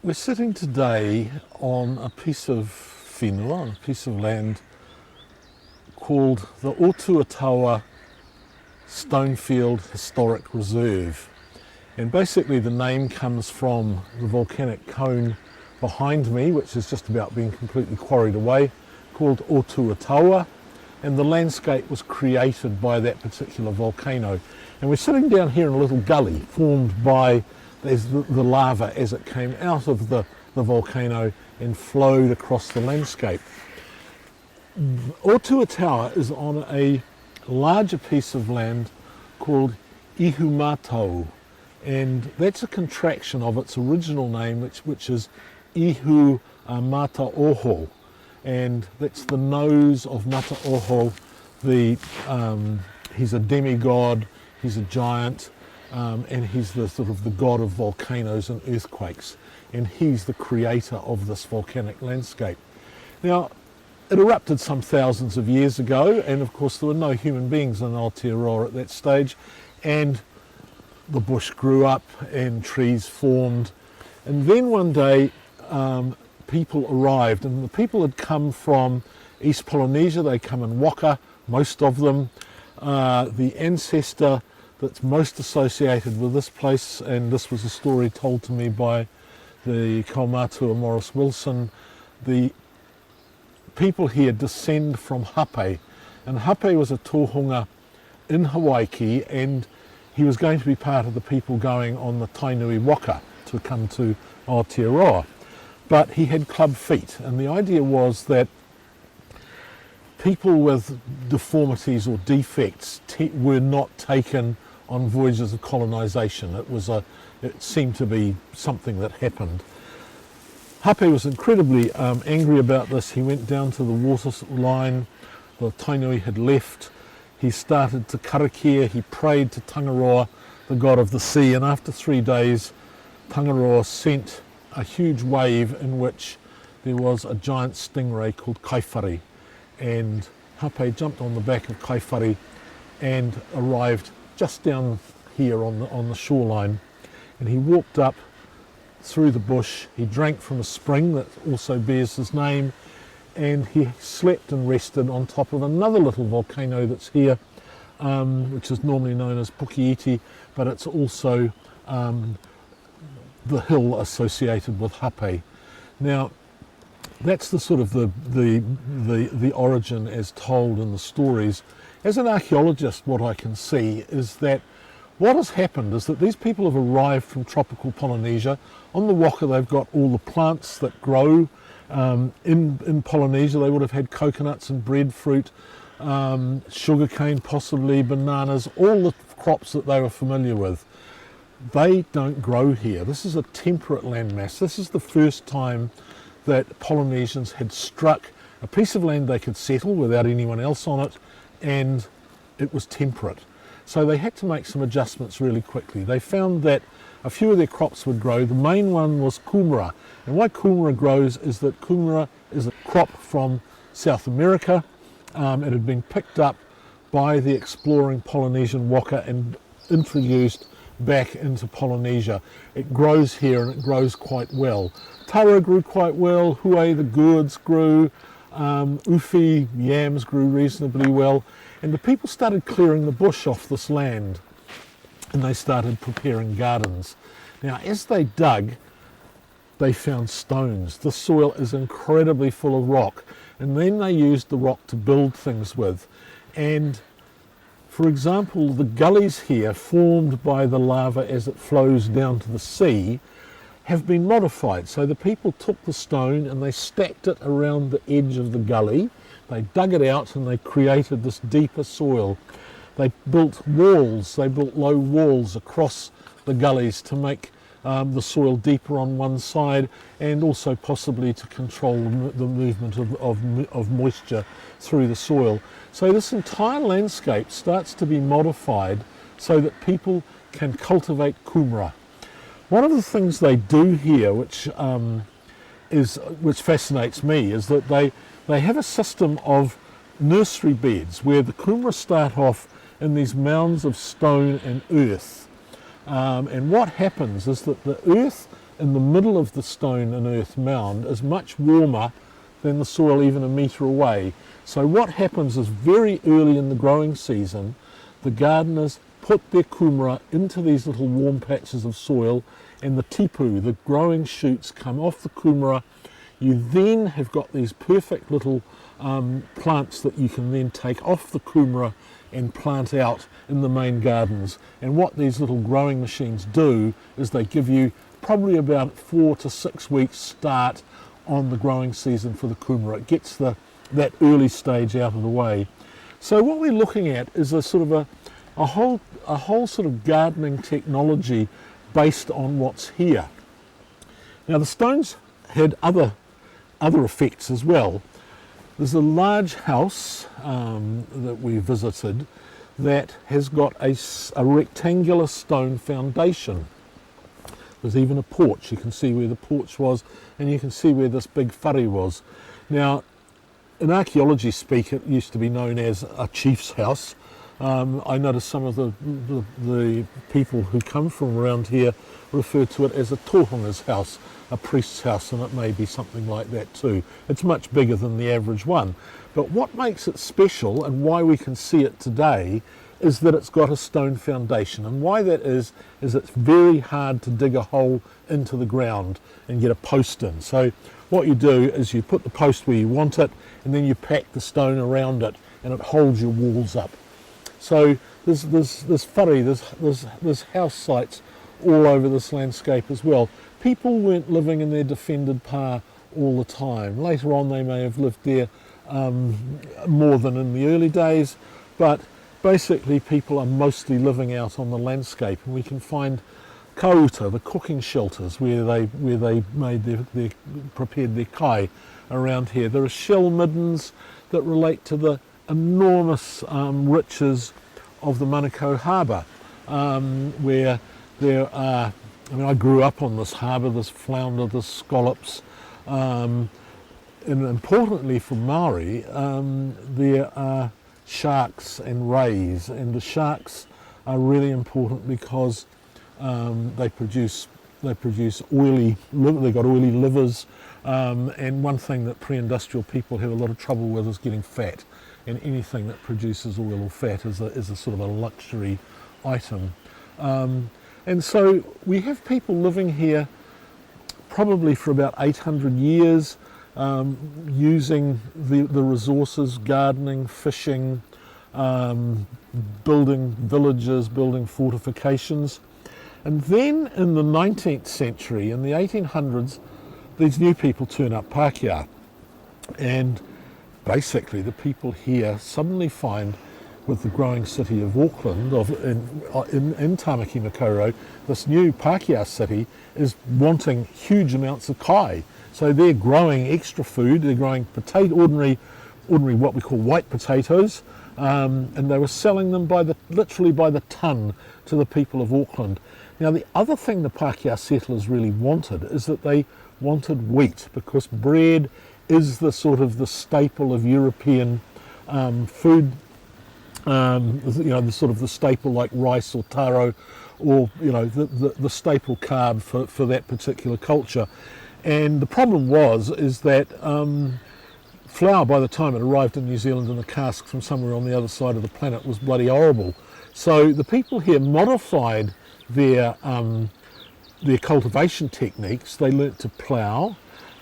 We're sitting today on a piece of whenua, on a piece of land called the Ōtuataua Stonefields Historic Reserve. And basically the name comes from the volcanic cone behind me, which is just about being completely quarried away, called Ōtuataua, and the landscape was created by that particular volcano. And we're sitting down here in a little gully formed by the lava as it came out of the volcano and flowed across the landscape. Ōtuataua is on a larger piece of land called Ihu, and that's a contraction of its original name, which is Ihu Mātaoho, and that's the nose of Mātaoho. He's a demigod, he's a giant, and he's the sort of the god of volcanoes and earthquakes, and he's the creator of this volcanic landscape. Now, it erupted some thousands of years ago, and of course there were no human beings in Aotearoa at that stage, and the bush grew up and trees formed. And then one day people arrived, and the people had come from East Polynesia. They come in waka, most of them. The ancestor that's most associated with this place, and this was a story told to me by the kaumātua Morris Wilson, the people here descend from Hape, and Hape was a tohunga in Hawaii, and he was going to be part of the people going on the Tainui Waka to come to Aotearoa. But he had club feet, and the idea was that people with deformities or defects were not taken on voyages of colonisation. It seemed to be something that happened. Hape was incredibly angry about this. He went down to the water line. The Tainui had left. He started to karakia. He prayed to Tangaroa, the god of the sea, and after 3 days Tangaroa sent a huge wave in which there was a giant stingray called Kaiwhare, and Hape jumped on the back of Kaiwhare and arrived just down here on the shoreline, and he walked up through the bush. He drank from a spring that also bears his name, and he slept and rested on top of another little volcano that's here, which is normally known as Pukeiti, but it's also the hill associated with Hape. Now, that's the sort of the origin as told in the stories. As an archaeologist, what I can see is that what has happened is that these people have arrived from tropical Polynesia. On the Waka they've got all the plants that grow. In Polynesia they would have had coconuts and breadfruit, sugarcane possibly, bananas, all the crops that they were familiar with. They don't grow here. This is a temperate landmass. This is the first time that Polynesians had struck a piece of land they could settle without anyone else on it, and it was temperate. So they had to make some adjustments really quickly. They found that a few of their crops would grow. The main one was kumara, and why kumara grows is that kumara is a crop from South America. It had been picked up by the exploring Polynesian waka and introduced back into Polynesia. It grows here and it grows quite well. Taro grew quite well, hue, the gourds grew, uwhi, yams grew reasonably well, and the people started clearing the bush off this land and they started preparing gardens. Now, as they dug, they found stones. The soil is incredibly full of rock, and then they used the rock to build things with. And for example, the gullies here formed by the lava as it flows down to the sea have been modified. So the people took the stone and they stacked it around the edge of the gully. They dug it out and they created this deeper soil. They built walls, they built low walls across the gullies to make the soil deeper on one side, and also possibly to control the movement of moisture through the soil. So this entire landscape starts to be modified so that people can cultivate kumara. One of the things they do here, which fascinates me, is that they have a system of nursery beds where the kumara start off in these mounds of stone and earth. And what happens is that the earth in the middle of the stone and earth mound is much warmer than the soil even a metre away. So what happens is very early in the growing season, the gardeners put their kumara into these little warm patches of soil, and the tipu, the growing shoots, come off the kumara. You then have got these perfect little plants that you can then take off the kumara and plant out in the main gardens. And what these little growing machines do is they give you probably about 4 to 6 weeks start on the growing season for the kumara. It gets that early stage out of the way. So what we're looking at is a sort of a whole sort of gardening technology based on what's here. Now the stones had other effects as well. There's a large house that we visited that has got a rectangular stone foundation. There's even a porch. You can see where the porch was, and you can see where this big whare was. Now, in archaeology speak, it used to be known as a chief's house. I noticed some of the people who come from around here refer to it as a tohunga's house, a priest's house, and it may be something like that too. It's much bigger than the average one. But what makes it special and why we can see it today is that it's got a stone foundation. And why that is it's very hard to dig a hole into the ground and get a post in. So what you do is you put the post where you want it, and then you pack the stone around it, and it holds your walls up. So there's whare, there's house sites all over this landscape as well. People weren't living in their defended pa all the time. Later on they may have lived there more than in the early days, but basically people are mostly living out on the landscape, and we can find kauta, the cooking shelters, where they made prepared their kai around here. There are shell middens that relate to the enormous riches of the Manukau harbour, where there are, I grew up on this harbour, this flounder, this scallops, and importantly for Māori, there are sharks and rays, and the sharks are really important because they produce oily, they've got oily livers, and one thing that pre-industrial people had a lot of trouble with is getting fat, and anything that produces oil or fat is a sort of a luxury item. And so we have people living here probably for about 800 years, using the resources, gardening, fishing, building villages, building fortifications. And then in the 19th century, in the 1800s, these new people turn up, Pākehā, and basically the people here suddenly find, with the growing city of Auckland, in Tāmaki Makaurau, this new Pākehā city is wanting huge amounts of kai. So they're growing extra food, they're growing ordinary what we call white potatoes, and they were selling them literally by the ton to the people of Auckland. Now the other thing the Pākehā settlers really wanted is that they wanted wheat, because bread is the sort of the staple of European food. The sort of the staple like rice or taro, or the staple carb for that particular culture. And the problem is that flour, by the time it arrived in New Zealand in a cask from somewhere on the other side of the planet, was bloody horrible. So the people here modified their cultivation techniques. They learnt to plough,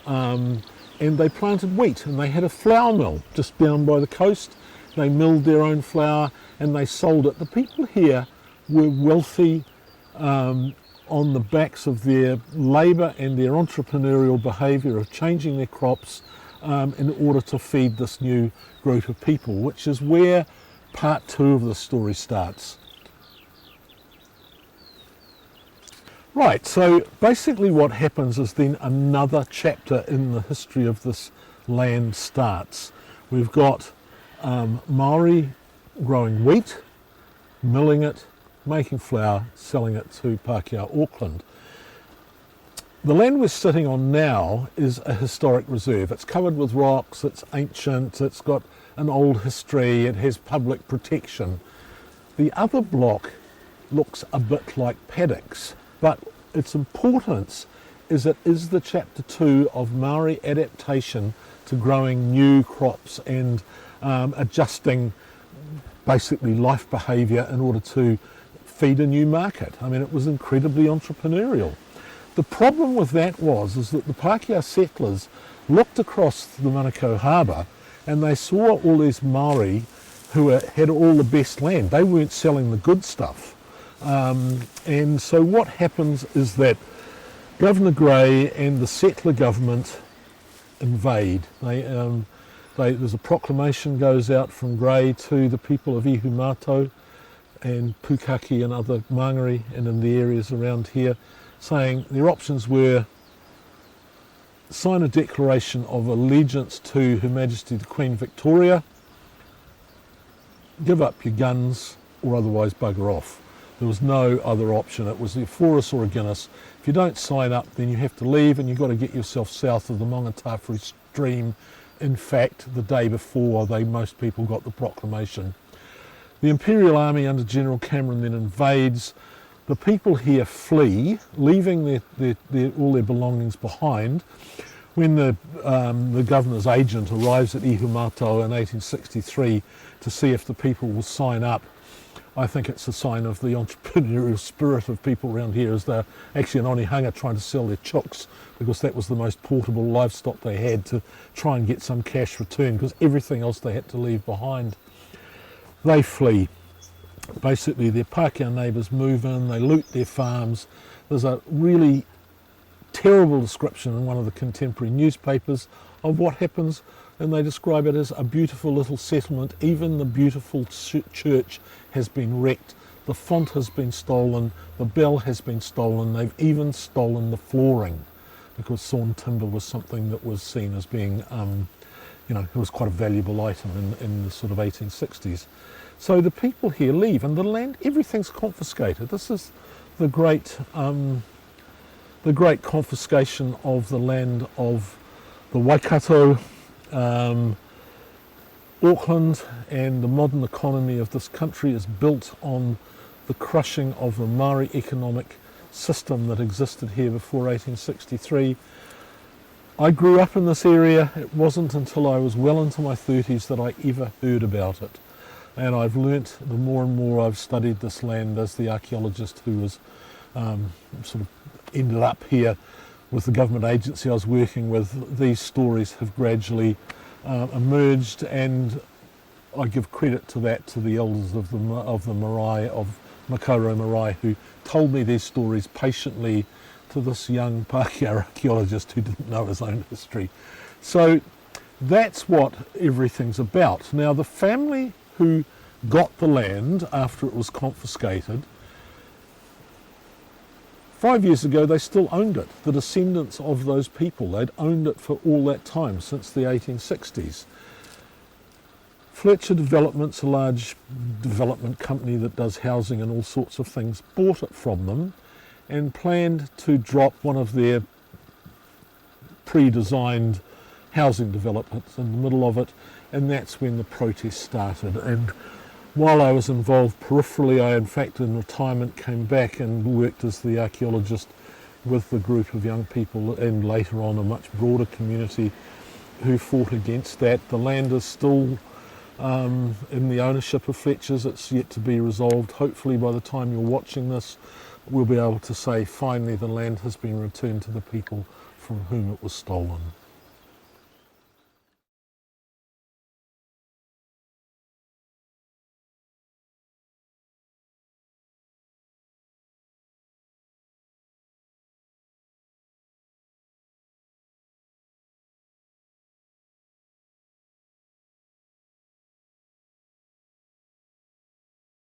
and they planted wheat, and they had a flour mill just down by the coast. They milled their own flour and they sold it. The people here were wealthy on the backs of their labour and their entrepreneurial behaviour of changing their crops in order to feed this new group of people, which is where part 2 of the story starts. Right, so basically what happens is then another chapter in the history of this land starts. We've got Māori growing wheat, milling it, making flour, selling it to Pākehā Auckland. The land we're sitting on now is a historic reserve. It's covered with rocks, it's ancient, it's got an old history, it has public protection. The other block looks a bit like paddocks, but its importance is it is the chapter 2 of Māori adaptation to growing new crops and adjusting basically life behaviour in order to feed a new market. I mean, it was incredibly entrepreneurial. The problem with that is that the Pākehā settlers looked across the Manukau harbour and they saw all these Māori who had all the best land. They weren't selling the good stuff. And so what happens is that Governor Grey and the settler government invade. There's a proclamation goes out from Grey to the people of Ihumātao and Pukaki and other Mangere and in the areas around here, saying their options were sign a declaration of allegiance to Her Majesty the Queen Victoria, give up your guns, or otherwise bugger off. There was no other option. It was a Forus or a Guinness. If you don't sign up, then you have to leave and you've got to get yourself south of the Mongatawhiri stream. In fact, the day before most people got the proclamation. The Imperial Army under General Cameron then invades. The people here flee, leaving all their belongings behind. When the governor's agent arrives at Ihumātao in 1863 to see if the people will sign up, I think it's a sign of the entrepreneurial spirit of people around here, as they're actually an onehunga trying to sell their chooks, because that was the most portable livestock they had to try and get some cash return, because everything else they had to leave behind. They flee. Basically their Pākehā neighbours move in, they loot their farms. There's a really terrible description in one of the contemporary newspapers of what happens, and they describe it as a beautiful little settlement. Even the beautiful church has been wrecked, the font has been stolen, the bell has been stolen, they've even stolen the flooring, because sawn timber was something that was seen as being, it was quite a valuable item in the sort of 1860s. So the people here leave, and the land, everything's confiscated. This is the great confiscation of the land of the Waikato, Auckland, and the modern economy of this country is built on the crushing of the Māori economic system that existed here before 1863. I grew up in this area. It wasn't until I was well into my 30s that I ever heard about it. And I've learnt, the more and more I've studied this land as the archaeologist who was sort of ended up here with the government agency I was working with, these stories have gradually emerged, and I give credit to that to the elders of the marae, of Makaurau marae, who told me these stories patiently to this young Pākehā archaeologist who didn't know his own history. So that's what everything's about. Now the family who got the land after it was confiscated, 5 years ago they still owned it. The descendants of those people, they'd owned it for all that time, since the 1860s. Fletcher Developments, a large development company that does housing and all sorts of things, bought it from them and planned to drop one of their pre-designed housing developments in the middle of it, and that's when the protest started. And while I was involved peripherally, I in fact in retirement came back and worked as the archaeologist with the group of young people, and later on a much broader community who fought against that. The land is still in the ownership of Fletcher's. It's yet to be resolved. Hopefully by the time you're watching this, we'll be able to say finally the land has been returned to the people from whom it was stolen.